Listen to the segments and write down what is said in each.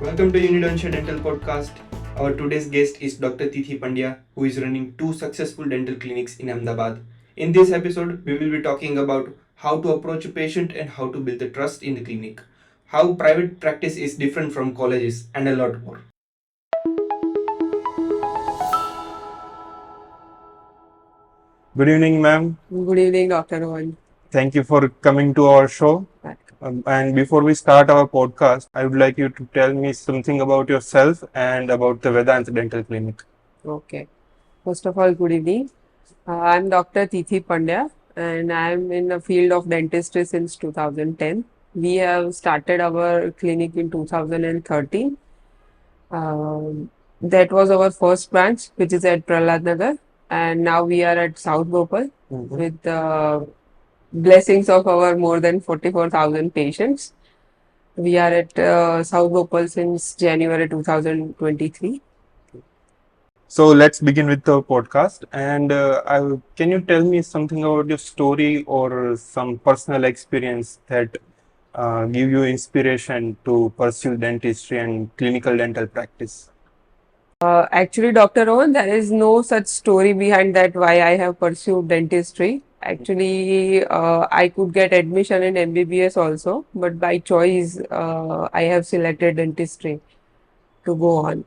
Welcome to Unidonsha Dental Podcast. Our today's guest is Dr. Tithi Pandya, who is running two successful dental clinics in Ahmedabad. In this episode, we will be talking about how to approach a patient and how to build the trust in the clinic, how private practice is different from colleges, and a lot more. Good evening, ma'am. Good evening, Dr. Rohan. Thank you for coming to our show. And before we start our podcast, I would like you to tell me something about yourself and about the Vedant Dental Clinic. Okay. First of all, good evening. I'm Dr. Tithi Pandya and I'm in the field of dentistry since 2010. We have started our clinic in 2013. That was our first branch, which is at Prahlad Nagar. And now we are at South Bhopal with blessings of our more than 44,000 patients. We are at South Bhopal since January 2023. So let's begin with the podcast. And can you tell me something about your story or some personal experience that give you inspiration to pursue dentistry and clinical dental practice? Actually, Dr. Rohan, there is no such story behind that why I have pursued dentistry. Actually, I could get admission in MBBS also, but by choice, I have selected dentistry to go on.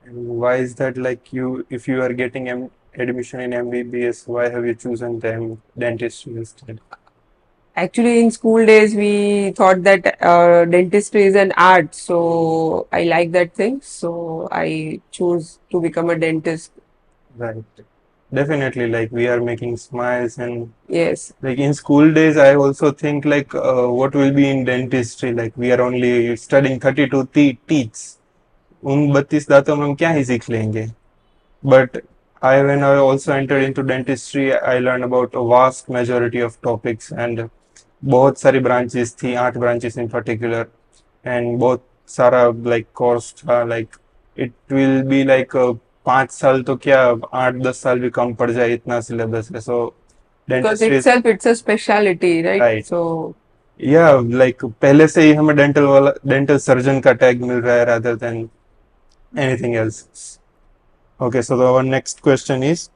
And why is that like if you are getting admission in MBBS, why have you chosen the dentistry instead? Actually, in school days, we thought that dentistry is an art, so I like that thing. So I chose to become a dentist. Right. Definitely, like we are making smiles and Yes. like in school days, I also think like what will be in dentistry, like we are only studying 32 teeth. उन 32 दांतों में हम क्या ही सीख लेंगे? But when I also entered into dentistry, I learned about a vast majority of topics and बहुत सारी branches थी, 8 branches in particular, and बहुत सारा like course था, like it will be like 5 साल तो क्या 8-10 साल भी कम पड़ जाए इतना syllabus है. So Because dentistry is itself, it's a specialty, right? right. So Yeah, like पहले से ही हमें dental surgeon का tag मिल रहा है rather than anything else. Okay, so our next question is,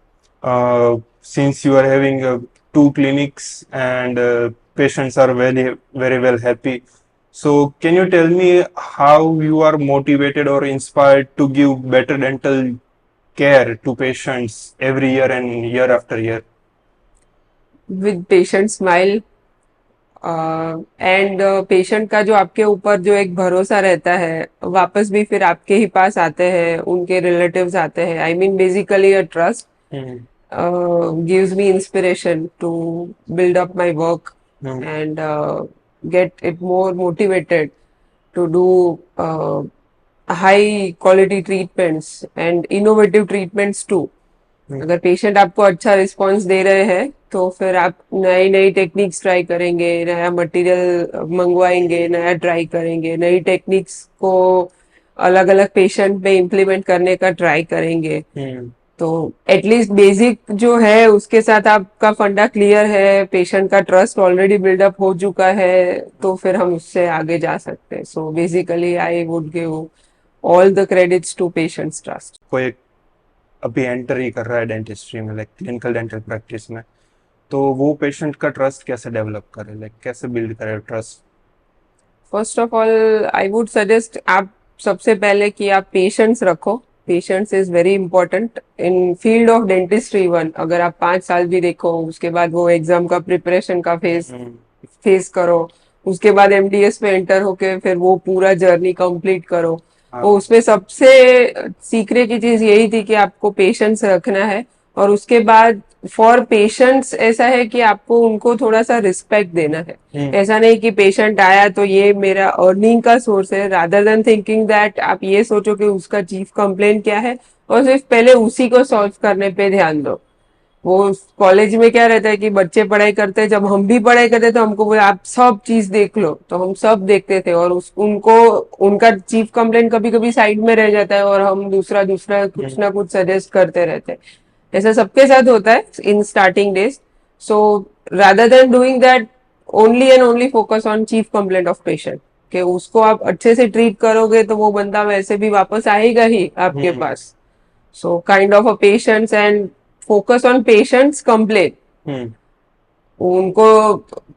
since you are having two clinics and patients are very well happy, so can you tell me how you are motivated or inspired to give better dental care to patients every year and year after year? with patient smile and patient का जो आपके ऊपर जो एक भरोसा रहता है, वापस भी फिर आपके ही पास आते हैं, उनके रिलेटिव्स आते हैं. I mean basically a trust gives me inspiration to build up my work and get it more motivated to do high quality treatments and innovative treatments too. अगर पेशेंट आपको अच्छा रिस्पॉन्स दे रहे हैं तो फिर आप नई नई टेक्निक्स ट्राई करेंगे, नया मटेरियल मंगवाएंगे, नया ट्राई करेंगे, नई टेक्निक्स को अलग अलग पेशेंट पे इम्प्लीमेंट करने का ट्राई करेंगे. तो एटलीस्ट बेसिक जो है उसके साथ आपका फंडा क्लियर है, पेशेंट का ट्रस्ट ऑलरेडी बिल्डअप हो चुका है, तो फिर हम उससे आगे जा सकते हैं. So basically I would give all the credits to patients trust. कोई अभी एंटर ही कर रहा है डेंटिस्ट्री में, लाइक क्लिनिकल डेंटल प्रैक्टिस में, तो वो पेशेंट का ट्रस्ट कैसे डेवलप करे, लाइक कैसे बिल्ड करे trust? First of all I would suggest आप सबसे पहले कि आप पेशेंस रखो. Patience is very important in field of dentistry. Even अगर आप 5 साल भी देखो, उसके बाद वो एग्जाम का प्रिपरेशन का फेस करो, उसके बाद एमडीएस में एंटर होके फिर वो पूरा जर्नी कंप्लीट करो. तो उसमें सबसे सीखने की चीज यही थी कि आपको पेशेंस रखना है. और उसके बाद फॉर पेशेंट्स ऐसा है कि आपको उनको थोड़ा सा रिस्पेक्ट देना है. ऐसा नहीं कि पेशेंट आया तो ये मेरा अर्निंग का सोर्स है. रादर देन थिंकिंग दैट आप ये सोचो कि उसका चीफ कंप्लेंट क्या है और सिर्फ पहले उसी को सॉल्व करने पे ध्यान दो. वो कॉलेज में क्या रहता है कि बच्चे पढ़ाई करते हैं, जब हम भी पढ़ाई करते तो हमको बोले आप सब चीज देख लो, तो हम सब देखते थे और उनको उनका चीफ कंप्लेंट कभी कभी साइड में रह जाता है और हम दूसरा दूसरा कुछ ना कुछ सजेस्ट करते रहते हैं. ऐसा सबके साथ होता है in starting days. So rather than doing that, only and only focus on chief complaint of patient. कि उसको आप अच्छे से ट्रीट करोगे तो वो बंदा वैसे भी वापस आएगा ही आपके पास. So kind of a patience and focus on patients complaint. उनको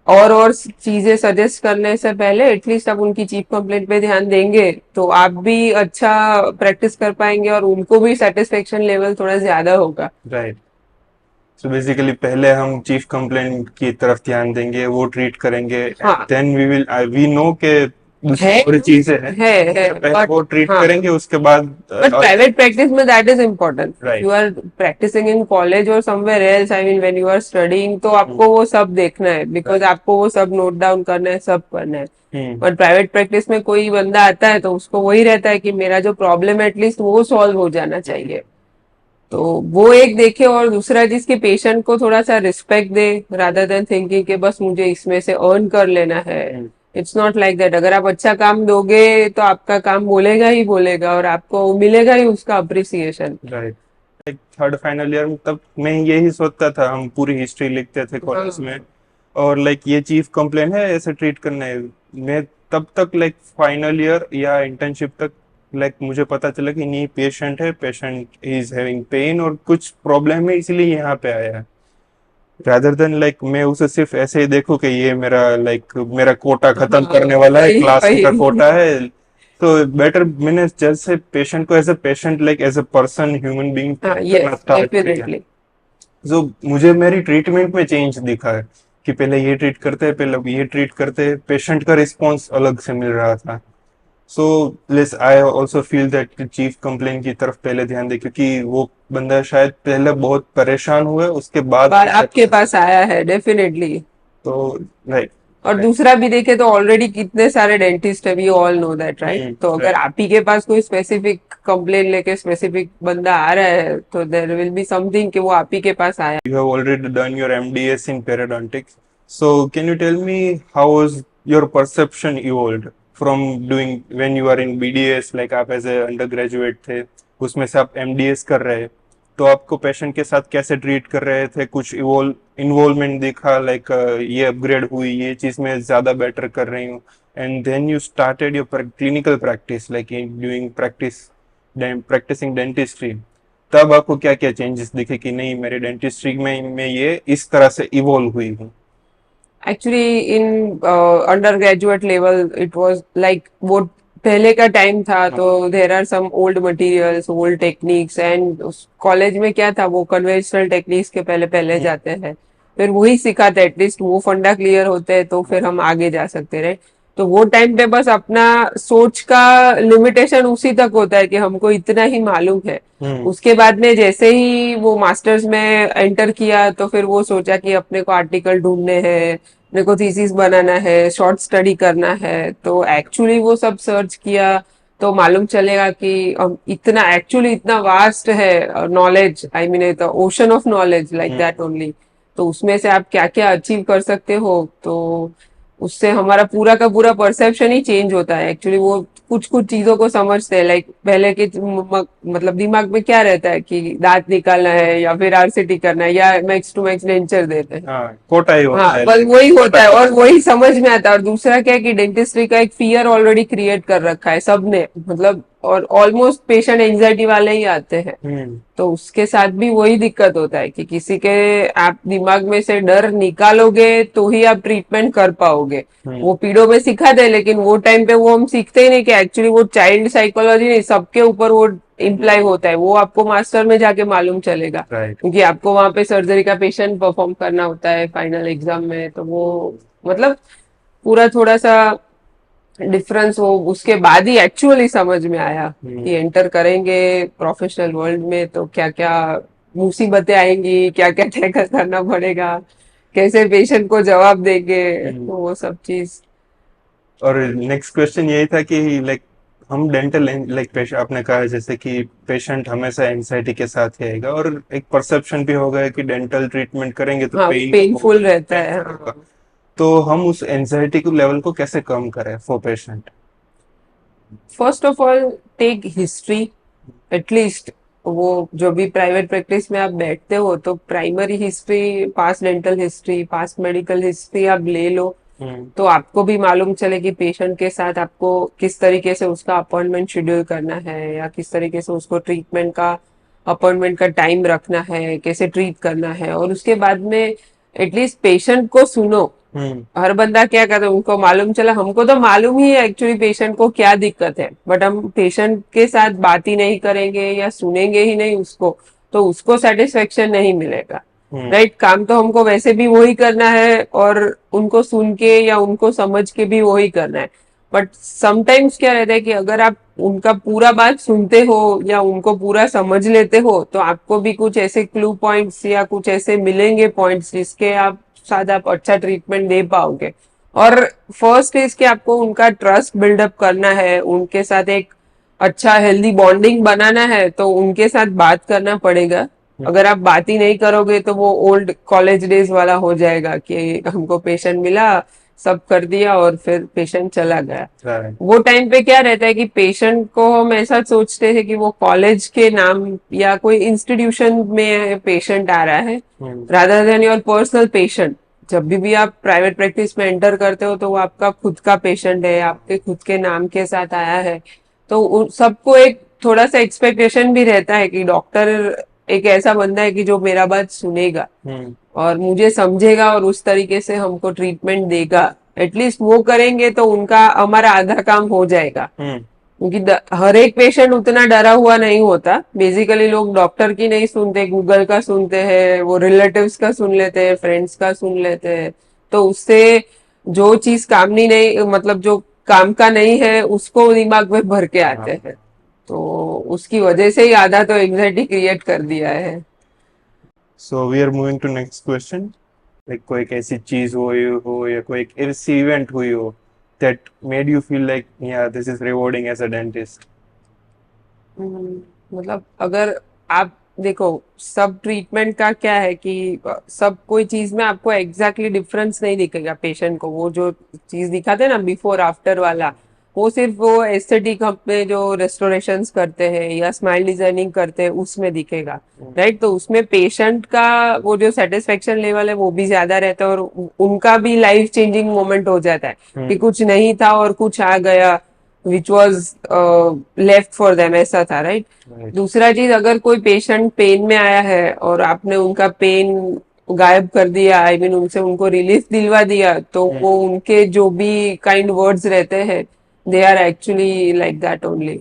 और चीजें सजेस्ट करने से पहले एटलीस्ट आप उनकी चीफ कंप्लेंट पे ध्यान देंगे तो आप भी अच्छा प्रैक्टिस कर पाएंगे और उनको भी सेटिस्फेक्शन लेवल थोड़ा ज्यादा होगा. राइट. सो बेसिकली पहले हम चीफ कंप्लेंट की तरफ ध्यान देंगे, वो ट्रीट करेंगे, हाँ. देन वी नो के दूसरी है और चीजें हैं, है पहले बट वो ट्रीट हाँ. करेंगे, उसके बाद But private practice में that is important. Right. You are practicing in college or somewhere else. I mean when you are studying तो आपको वो सब देखना है because आपको वो सब नोट डाउन करना है, सब करना है. और प्राइवेट प्रैक्टिस में कोई बंदा आता है तो उसको वही रहता है कि मेरा जो प्रॉब्लम है एटलीस्ट वो सॉल्व हो जाना चाहिए. तो वो एक देखे और दूसरा जिसके पेशेंट को थोड़ा सा रिस्पेक्ट दे रादर देन थिंकिंग कि बस मुझे इसमें से अर्न कर लेना है. It's not like that. अगर आप अच्छा काम दोगे तो आपका काम बोलेगा ही बोलेगा और आपको मिलेगा ही उसका appreciation. Right. Like third final year में तब मैं यही सोचता था, हम पूरी हिस्ट्री लिखते थे कॉलेज में और लाइक ये चीफ कंप्लेन है, ऐसे ट्रीट करना है. मैं तब तक लाइक फाइनल ईयर या इंटर्नशिप तक लाइक मुझे पता चला कि नहीं, पेशेंट है, पेशेंट इज हैविंग पेन और कुछ प्रॉब्लम है इसलिए यहाँ पे आया है, रादर देन लाइक मैं उसे सिर्फ ऐसे ही देखूं कि ये मेरा लाइक मेरा कोटा खत्म करने वाला है, क्लास का कोटा है. तो बेटर मैंने जैसे पेशेंट को as a patient like as a person human being करना स्टार्ट किया. जो मुझे मेरी ट्रीटमेंट में चेंज दिखा है कि पहले ये ट्रीट करते हैं, पहले ये ट्रीट करते हैं, पेशेंट का रिस्पॉन्स अलग से मिल रहा था. So less I also feel that chief complain की तरफ पहले ध्यान दे, क्योंकि वो बंदा शायद पहले बहुत परेशान हुआ, उसके बाद आपके पास आया है डेफिनेटली. तो राइट. और दूसरा भी देखे तो ऑलरेडी कितने सारे डेंटिस्ट है, we all know that right. तो अगर आप ही के पास कोई स्पेसिफिक कंप्लेन लेके स्पेसिफिक बंदा आ रहा है तो देयर विल बी समथिंग कि वो आप ही के पास आया. You have already done your MDS in periodontics. So can you tell me how was your perception evolved from doing when you are in BDS, like आप as a undergraduate थे, उसमें से आप MDS कर रहे, तो आपको पेशेंट के साथ कैसे ट्रीट कर रहे थे, कुछ इन्वॉल्वमेंट दिखा, लाइक ये अपग्रेड हुई, ये चीज में ज्यादा बेटर कर रही हूँ, and then you started your clinical practice like in doing practicing dentistry, तब आपको क्या क्या चेंजेस दिखे कि नहीं मेरे डेंटिस्ट्री में ये इस तरह से इवॉल्व हुई हूँ. Actually in undergraduate level it was like वो पहले का टाइम था तो there are some old materials, old techniques and college में क्या था वो कन्वेंशनल टेक्निक्स के पहले जाते हैं, फिर वही सिखाते हैं, एटलीस्ट वो फंडा क्लियर होते हैं तो फिर हम आगे जा सकते रहे. तो वो टाइम पे बस अपना सोच का लिमिटेशन उसी तक होता है कि हमको इतना ही मालूम है. उसके बाद में जैसे ही वो मास्टर्स में एंटर किया तो फिर वो सोचा कि अपने को आर्टिकल ढूंढने हैं, मेरे को थीसिस बनाना है, शॉर्ट स्टडी करना है. तो एक्चुअली वो सब सर्च किया तो मालूम चलेगा कि इतना वास्ट है knowledge, I mean ocean of knowledge like that only. तो उसमें से आप क्या क्या अचीव कर सकते हो, तो उससे हमारा पूरा का पूरा परसेप्शन ही चेंज होता है. एक्चुअली वो कुछ कुछ चीजों को समझते हैं, लाइक पहले के मतलब दिमाग में क्या रहता है कि दांत निकालना है या फिर आरसीटी करना है या मैक्स टू मैक्स डेंचर देते हैं. कोटा ही होता है. बस वही होता है और वही समझ में आता है. और दूसरा क्या है कि डेंटिस्ट्री का एक फियर ऑलरेडी क्रिएट कर रखा है सबने, मतलब और ऑलमोस्ट पेशेंट एंजाइटी वाले ही आते हैं. तो उसके साथ भी वही दिक्कत होता है कि किसी के आप दिमाग में से डर निकालोगे तो ही आप ट्रीटमेंट कर पाओगे. वो पीडो में सिखाते लेकिन वो टाइम पे वो हम सीखते ही नहीं कि एक्चुअली वो चाइल्ड साइकोलॉजी नहीं, सबके ऊपर वो इम्प्लाई होता है. वो आपको मास्टर में जाके मालूम चलेगा क्योंकि आपको वहां पे सर्जरी का पेशेंट परफॉर्म करना होता है फाइनल एग्जाम में. तो वो मतलब पूरा थोड़ा सा डिफरेंस वो उसके बाद ही एक्चुअली समझ में आया कि एंटर करेंगे प्रोफेशनल वर्ल्ड में तो क्या क्या मुसीबतें आएंगी, क्या क्या टैकल करना पड़ेगा, कैसे पेशेंट को जवाब देंगे, तो वो सब चीज. और नेक्स्ट क्वेश्चन यही था कि लाइक हम डेंटल लाइक पेशेंट, आपने कहा जैसे कि पेशेंट हमेशा एंजाइटी के साथ ही आएगा और एक परसेप्शन भी होगा कि डेंटल ट्रीटमेंट करेंगे तो पेनफुल रहता है. तो हम उस एंजाइटी को लेवल को कैसे कम करें for patient? First of all take history. At least वो जो भी प्राइवेट प्रैक्टिस में आप बैठते हो तो primary history, past dental history, past medical history आप ले लो. तो आपको भी मालूम चले कि पेशेंट के साथ आपको किस तरीके से उसका अपॉइंटमेंट शेड्यूल करना है या किस तरीके से उसको ट्रीटमेंट का अपॉइंटमेंट का टाइम रखना है, कैसे ट्रीट करना है। और उसके बाद में एटलीस्ट पेशेंट को सुनो। हर बंदा क्या करता है, उनको मालूम चला, हमको तो मालूम ही है एक्चुअली पेशेंट को क्या दिक्कत है, बट हम पेशेंट के साथ बात ही नहीं करेंगे या सुनेंगे ही नहीं उसको, तो उसको सेटिस्फेक्शन नहीं मिलेगा। राइट, काम तो हमको वैसे भी वही करना है और उनको सुन के या उनको समझ के भी वही करना है। बट समटाइम्स क्या रहता है कि अगर आप उनका पूरा बात सुनते हो या उनको पूरा समझ लेते हो तो आपको भी कुछ ऐसे क्लू पॉइंट्स या कुछ ऐसे मिलेंगे पॉइंट्स जिसके आप साथ आप अच्छा ट्रीटमेंट दे पाओगे। और फर्स्ट इज कि आपको उनका ट्रस्ट बिल्डअप करना है, उनके साथ एक अच्छा हेल्दी बॉन्डिंग बनाना है, तो उनके साथ बात करना पड़ेगा। अगर आप बात ही नहीं करोगे तो वो ओल्ड कॉलेज डेज वाला हो जाएगा कि हमको पेशेंट मिला, सब कर दिया और फिर पेशेंट चला गया। वो टाइम पे क्या रहता है कि पेशेंट को हम ऐसा सोचते हैं कि वो कॉलेज के नाम या कोई इंस्टीट्यूशन में पेशेंट आ रहा है, rather than your personal patient. जब भी आप प्राइवेट प्रैक्टिस में एंटर करते हो तो वो आपका खुद का पेशेंट है, आपके खुद के नाम के साथ आया है। तो सबको एक थोड़ा सा एक्सपेक्टेशन भी रहता है कि डॉक्टर एक ऐसा बंदा है कि जो मेरा बात सुनेगा और मुझे समझेगा और उस तरीके से हमको ट्रीटमेंट देगा। एटलीस्ट वो करेंगे तो उनका हमारा आधा काम हो जाएगा। क्योंकि हर एक पेशेंट उतना डरा हुआ नहीं होता। बेसिकली लोग डॉक्टर की नहीं सुनते, गूगल का सुनते हैं, वो रिलेटिव्स का सुन लेते हैं, फ्रेंड्स का सुन लेते हैं। तो उससे जो चीज कामनी नहीं, मतलब जो काम का नहीं है उसको दिमाग में भर के आते हैं। तो उसकी वजह से ही आधा तो एंग्जाइटी क्रिएट कर दिया है। So we are moving to next question. Like कोई एक ऐसी चीज हुई हो या कोई एक ऐसी इवेंट हुई हो that made you feel like yeah this is rewarding as a dentist? मतलब अगर आप देखो, सब ट्रीटमेंट का क्या है कि सब कोई चीज में आपको एग्जैक्टली डिफरेंस नहीं दिखेगा पेशेंट को। वो जो चीज दिखाते हैं ना बिफोर आफ्टर वाला, वो सिर्फ वो एस्थेटिक में जो रेस्टोरेशंस करते हैं या स्माइल डिजाइनिंग करते हैं उसमें दिखेगा। राइट, तो उसमें पेशेंट का वो जो सेटिस्फेक्शन लेवल है वो भी ज्यादा रहता है और उनका भी लाइफ चेंजिंग मोमेंट हो जाता है कि कुछ नहीं था और कुछ आ गया which was left for them, ऐसा था। राइट, दूसरा चीज, अगर कोई पेशेंट पेन में आया है और आपने उनका पेन गायब कर दिया, आई मीन उनसे उनको रिलीफ दिलवा दिया, तो वो उनके जो भी काइंड वर्ड्स रहते हैं they are actually like that only.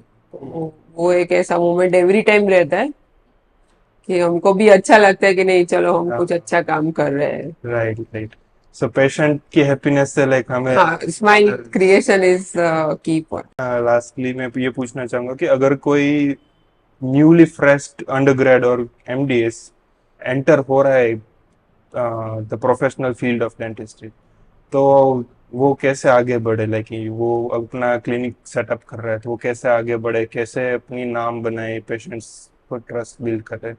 वो एक ऐसा मोमेंट एवरी टाइम रहता है कि हमको भी अच्छा लगता है कि नहीं चलो हम कुछ अच्छा काम कर रहे हैं। Right right. सो पेशेंट की हैप्पीनेस से लाइक हमें हाँ, स्माइल क्रिएशन इज की पॉइंट। लास्टली मैं ये पूछना चाहूंगा कि अगर कोई न्यूली फ्रेश अंडरग्रेड और एमडीएस एंटर हो रहा है the professional field of dentistry, तो वो कैसे आगे बढ़े? लाइक वो अपना क्लिनिक सेटअप कर रहा है तो वो कैसे आगे बढ़े, कैसे अपनी नाम बनाए, पेशेंट्स को ट्रस्ट बिल्ड करे?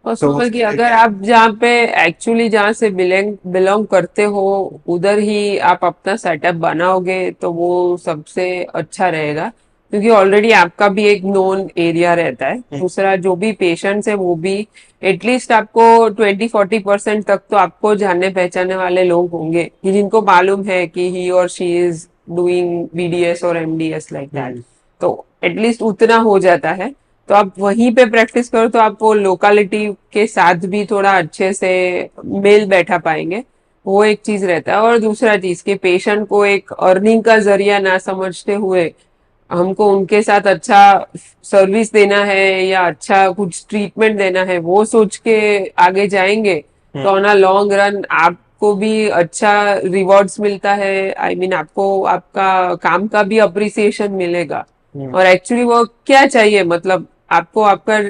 फर्स्ट ऑफ ऑल कि अगर आप जहाँ पे एक्चुअली जहाँ से बिलोंग करते हो उधर ही आप अपना सेटअप बनाओगे तो वो सबसे अच्छा रहेगा, क्योंकि ऑलरेडी आपका भी एक नोन एरिया रहता है। दूसरा, जो भी पेशेंट्स है वो भी एटलीस्ट आपको 20-40% तक तो आपको जानने पहचानने वाले लोग होंगे कि जिनको मालूम है कि ही और शी इज डूइंग बीडीएस और एमडीएस लाइक दैट। तो एटलीस्ट उतना हो जाता है। तो आप वहीं पे प्रैक्टिस करो तो आप वो लोकालिटी के साथ भी थोड़ा अच्छे से मेल बैठा पाएंगे। वो एक चीज रहता है। और दूसरा चीज कि पेशेंट को एक अर्निंग का जरिया ना समझते हुए हमको उनके साथ अच्छा सर्विस देना है या अच्छा कुछ ट्रीटमेंट देना है, वो सोच के आगे जाएंगे तो ऑन अ लॉन्ग रन आपको भी अच्छा रिवॉर्ड्स मिलता है। आई मीन आपको आपका काम का भी अप्रिसिएशन मिलेगा। और एक्चुअली वो क्या चाहिए, मतलब आपको आपका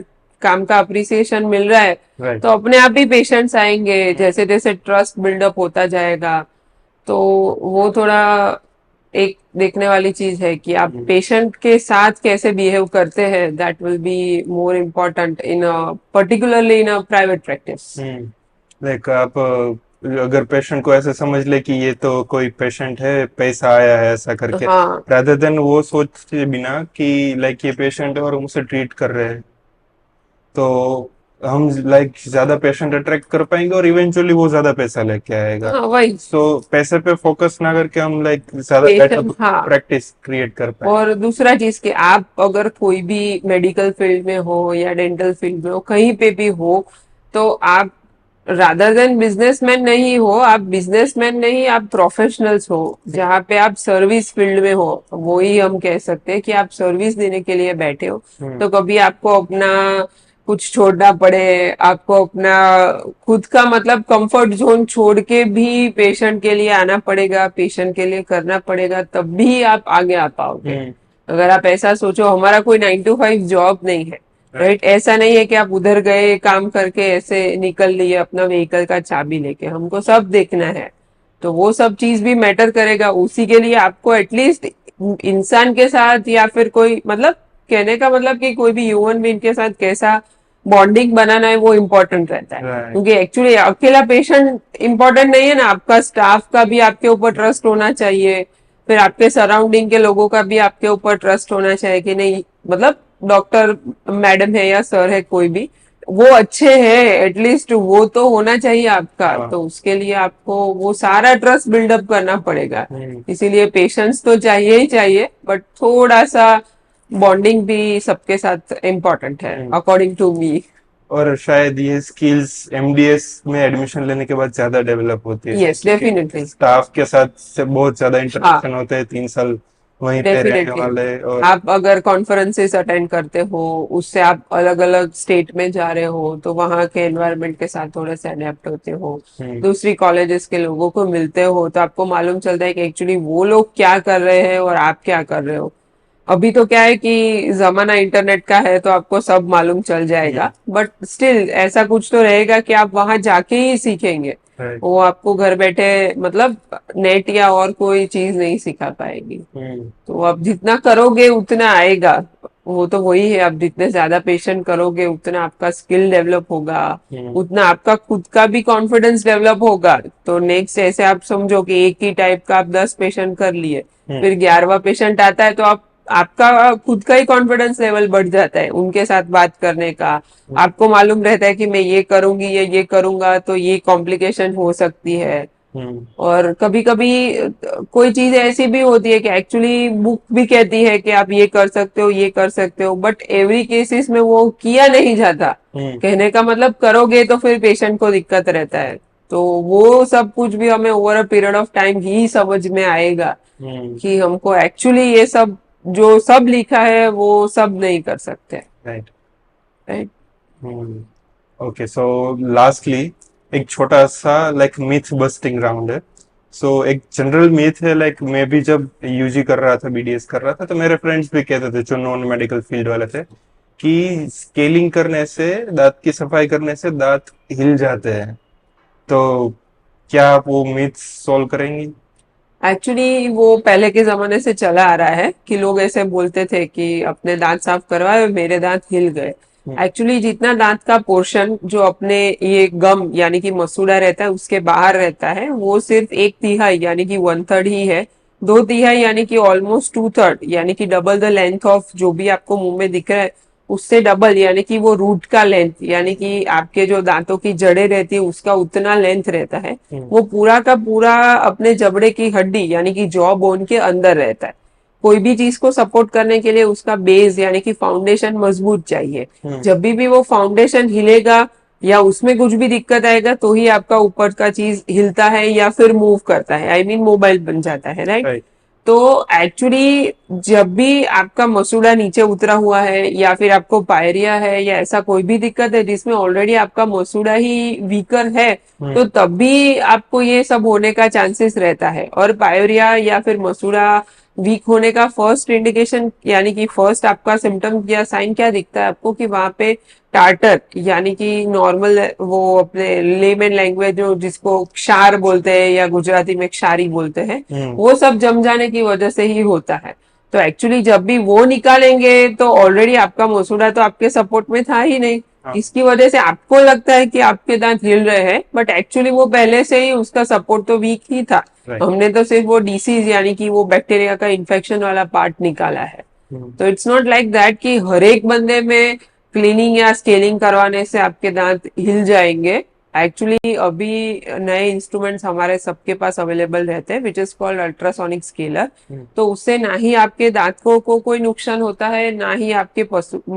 काम का अप्रिसिएशन मिल रहा है तो अपने आप ही पेशेंट्स आएंगे, जैसे जैसे ट्रस्ट बिल्डअप होता जाएगा। तो वो थोड़ा एक देखने वाली चीज है कि आप पेशेंट के साथ कैसे बिहेव करते हैं, that will be more important in particularly in a private practice. Like आप अगर पेशेंट को ऐसे समझ ले कि ये तो कोई पेशेंट है, पैसा आया है ऐसा करके, हाँ, रादर देन वो सोचते बिना कि लाइक ये पेशेंट है और हम उसे ट्रीट कर रहे हैं, तो हम लाइक ज्यादा पेशेंट अट्रैक्ट कर पाएंगे और इवेंचुअली वो ज्यादा पैसा लेके आएगा। हाँ वही सो पैसे पे फोकस ना करके हम लाइक ज्यादा बेटर पेशेंट, हाँ। प्रैक्टिस क्रिएट कर पाए। और दूसरा चीज कि आप अगर कोई भी मेडिकल फील्ड में हो या डेंटल फील्ड में हो, कहीं पे भी हो, तो आप रादर देन बिजनेसमैन नहीं हो, आप बिजनेसमैन नहीं, आप प्रोफेशनल्स हो, जहाँ पे आप सर्विस फील्ड में हो, वो ही हम कह सकते हैं कि आप सर्विस देने के लिए बैठे हो। तो कभी आपको अपना कुछ छोड़ना पड़े, आपको अपना खुद का मतलब कंफर्ट जोन छोड़ के भी पेशेंट के लिए आना पड़ेगा, पेशेंट के लिए करना पड़ेगा, तब भी आप आगे आ पाओगे। अगर आप ऐसा सोचो, हमारा कोई 9 to 5 जॉब नहीं है, राइट? ऐसा नहीं है कि आप उधर गए काम करके ऐसे निकल लिए अपना व्हीकल का चाबी लेके, हमको सब देखना है। तो वो सब चीज भी मैटर करेगा, उसी के लिए आपको एटलीस्ट इंसान के साथ या फिर कोई मतलब कहने का मतलब कि कोई भी ह्यूमन बीइंग के साथ कैसा बॉन्डिंग बनाना है वो इम्पोर्टेंट रहता है। Right. क्योंकि एक्चुअली अकेला पेशेंट इम्पोर्टेंट नहीं है ना, आपका स्टाफ का भी आपके ऊपर ट्रस्ट होना चाहिए, फिर आपके सराउंडिंग के लोगों का भी आपके ऊपर ट्रस्ट होना चाहिए कि नहीं, मतलब डॉक्टर मैडम है या सर है कोई भी, वो अच्छे हैं, एटलीस्ट वो तो होना चाहिए आपका। हाँ। तो उसके लिए आपको वो सारा ट्रस्ट बिल्डअप करना पड़ेगा। हम्म। इसीलिए पेशेंस तो चाहिए ही चाहिए, बट थोड़ा सा बॉन्डिंग भी सबके साथ इम्पोर्टेंट है अकॉर्डिंग टू मी। और शायद ये स्किल्स एमडीएस में एडमिशन लेने के बाद ज्यादा डेवलप होती है। Yes, definitely. स्टाफ के साथ से बहुत ज्यादा हाँ, इंटरेक्शन होते हैं, 3 साल वहीं पे रहने डेफिनेटली। वाले। और आप अगर कॉन्फ्रेंसेस अटेंड करते हो, उससे आप अलग अलग स्टेट में जा रहे हो, तो वहाँ के एनवायरनमेंट के साथ थोड़े से अडेप्ट होते हो, दूसरी कॉलेजेस के लोगों को मिलते हो, तो आपको मालूम चलता है कि एक्चुअली वो लोग क्या कर रहे हैं और आप क्या कर रहे हो। अभी तो क्या है कि जमाना इंटरनेट का है, तो आपको सब मालूम चल जाएगा, बट स्टिल ऐसा कुछ तो रहेगा कि आप वहां जाके ही सीखेंगे। Right. वो आपको घर बैठे मतलब नेट या और कोई चीज नहीं सिखा पाएगी। तो आप जितना करोगे उतना आएगा, वो तो वही है, आप जितने ज्यादा पेशेंट करोगे उतना आपका स्किल डेवलप होगा, उतना आपका खुद का भी कॉन्फिडेंस डेवलप होगा। तो नेक्स्ट ऐसे आप समझो कि एक ही टाइप का आप 10 पेशेंट कर लिए, फिर 11वां पेशेंट आता है, तो आप आपका खुद का ही कॉन्फिडेंस लेवल बढ़ जाता है उनके साथ बात करने का। आपको मालूम रहता है कि मैं ये करूंगी या ये करूंगा तो ये कॉम्प्लिकेशन हो सकती है। और कभी कभी कोई चीज ऐसी भी होती है कि एक्चुअली बुक भी कहती है कि आप ये कर सकते हो, ये कर सकते हो, बट एवरी केसेस में वो किया नहीं जाता। कहने का मतलब करोगे तो फिर पेशेंट को दिक्कत रहता है। तो वो सब कुछ भी हमें over a period of time ही समझ में आएगा कि हमको एक्चुअली ये सब जो सब लिखा है वो सब नहीं कर सकते। राइट। राइट। ओके, सो लास्टली एक छोटा सा लाइक मिथ बस्टिंग राउंड है। सो एक जनरल मिथ है, लाइक मैं भी जब यूजी कर रहा था, बीडीएस कर रहा था, तो मेरे फ्रेंड्स भी कहते थे जो नॉन मेडिकल फील्ड वाले थे कि स्केलिंग करने से, दांत की सफाई करने से दांत हिल जाते हैं। तो क्या आप वो मिथ सॉल्व करेंगी? एक्चुअली वो पहले के जमाने से चला आ रहा है कि लोग ऐसे बोलते थे कि अपने दांत साफ करवाए, मेरे दांत हिल गए। एक्चुअली जितना दांत का पोर्शन जो अपने ये गम यानी कि मसूड़ा रहता है उसके बाहर रहता है, वो सिर्फ 1/3 यानी कि 1/3 ही है। 2/3 यानी कि ऑलमोस्ट 2/3 यानी कि डबल द लेंथ ऑफ जो भी आपको मुंह में दिख रहा है उससे डबल, यानी कि वो रूट का लेंथ, यानी कि आपके जो दांतों की जड़ें रहती है उसका उतना लेंथ रहता है। वो पूरा का पूरा अपने जबड़े की हड्डी यानी कि जॉ बोन के अंदर रहता है। कोई भी चीज को सपोर्ट करने के लिए उसका बेस यानी कि फाउंडेशन मजबूत चाहिए। जब भी वो फाउंडेशन हिलेगा या उसमें कुछ भी दिक्कत आएगा तो ही आपका ऊपर का चीज हिलता है या फिर मूव करता है, आई मीन मोबाइल बन जाता है, राइट? तो एक्चुअली जब भी आपका मसूड़ा नीचे उतरा हुआ है या फिर आपको पायरिया है या ऐसा कोई भी दिक्कत है जिसमें ऑलरेडी आपका मसूड़ा ही वीकर है, तो तब भी आपको ये सब होने का चांसेस रहता है। और पायरिया या फिर मसूड़ा वीक होने का फर्स्ट इंडिकेशन यानी कि फर्स्ट आपका सिम्टम या साइन क्या दिखता है आपको कि वहां पे टार्टर यानी कि नॉर्मल वो अपने लेमन लैंग्वेज जो जिसको क्षार बोलते हैं या गुजराती में क्षारी बोलते हैं, वो सब जम जाने की वजह से ही होता है। तो एक्चुअली जब भी वो निकालेंगे तो ऑलरेडी आपका मसूड़ा तो आपके सपोर्ट में था ही नहीं। इसकी वजह से आपको लगता है कि आपके दांत हिल रहे हैं, बट एक्चुअली वो पहले से ही उसका सपोर्ट तो वीक ही था। हमने तो सिर्फ वो डिसीज यानी कि वो बैक्टीरिया का इन्फेक्शन वाला पार्ट निकाला है। तो इट्स नॉट लाइक दैट कि हर एक बंदे में क्लीनिंग या स्केलिंग करवाने से आपके दांत हिल जाएंगे। एक्चुअली अभी नए इंस्ट्रूमेंट्स हमारे सबके पास अवेलेबल रहते हैं which is called ultrasonic scaler. तो उससे ना ही आपके दांतों को कोई नुकसान होता है, ना ही आपके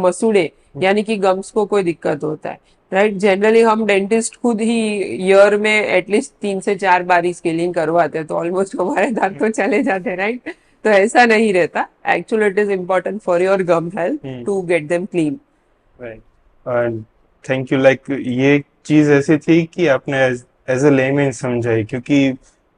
मसूड़े यानी कि गम्स को कोई दिक्कत होता है। राइट, जनरली हम डेंटिस्ट खुद ही ईयर में एटलीस्ट 3 से 4 बार स्केलिंग करवाते हैं, तो ऑलमोस्ट हमारे दांत तो चले जाते हैं। राइट, तो ऐसा नहीं रहता। Actually it is important for your gum health to get them clean. Right, thank you. Like ये चीज ऐसी थी कि आपने एज ए लेमैन समझाई, क्योंकि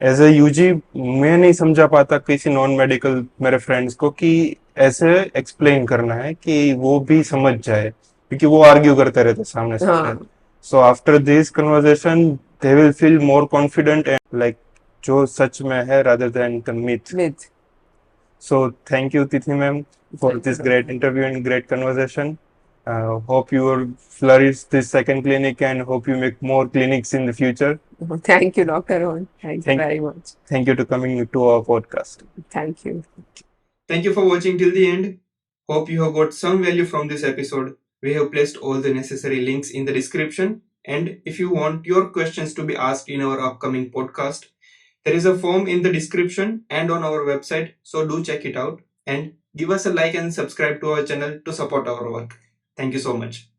एज ए यूजी मैं नहीं समझा पाता किसी नॉन मेडिकल मेरे फ्रेंड्स को कि ऐसे एक्सप्लेन करना है कि वो भी समझ जाए, क्योंकि वो आर्ग्यू करते रहते सामने से। हाँ, so after this conversation they will feel more confident and like जो सच में है rather than the myth. myth. So thank you Tithi ma'am for Thank this you, great Doctor. interview and great conversation. Hope you will flourish this second clinic and hope you make more clinics in the future. Thank you, Dr. Rohan. Thank you very much. Thank you to coming to our podcast. Thank you. Thank you for watching till the end. Hope you have got some value from this episode. We have placed all the necessary links in the description. And if you want your questions to be asked in our upcoming podcast, there is a form in the description and on our website. So do check it out and give us a like and subscribe to our channel to support our work. Thank you so much.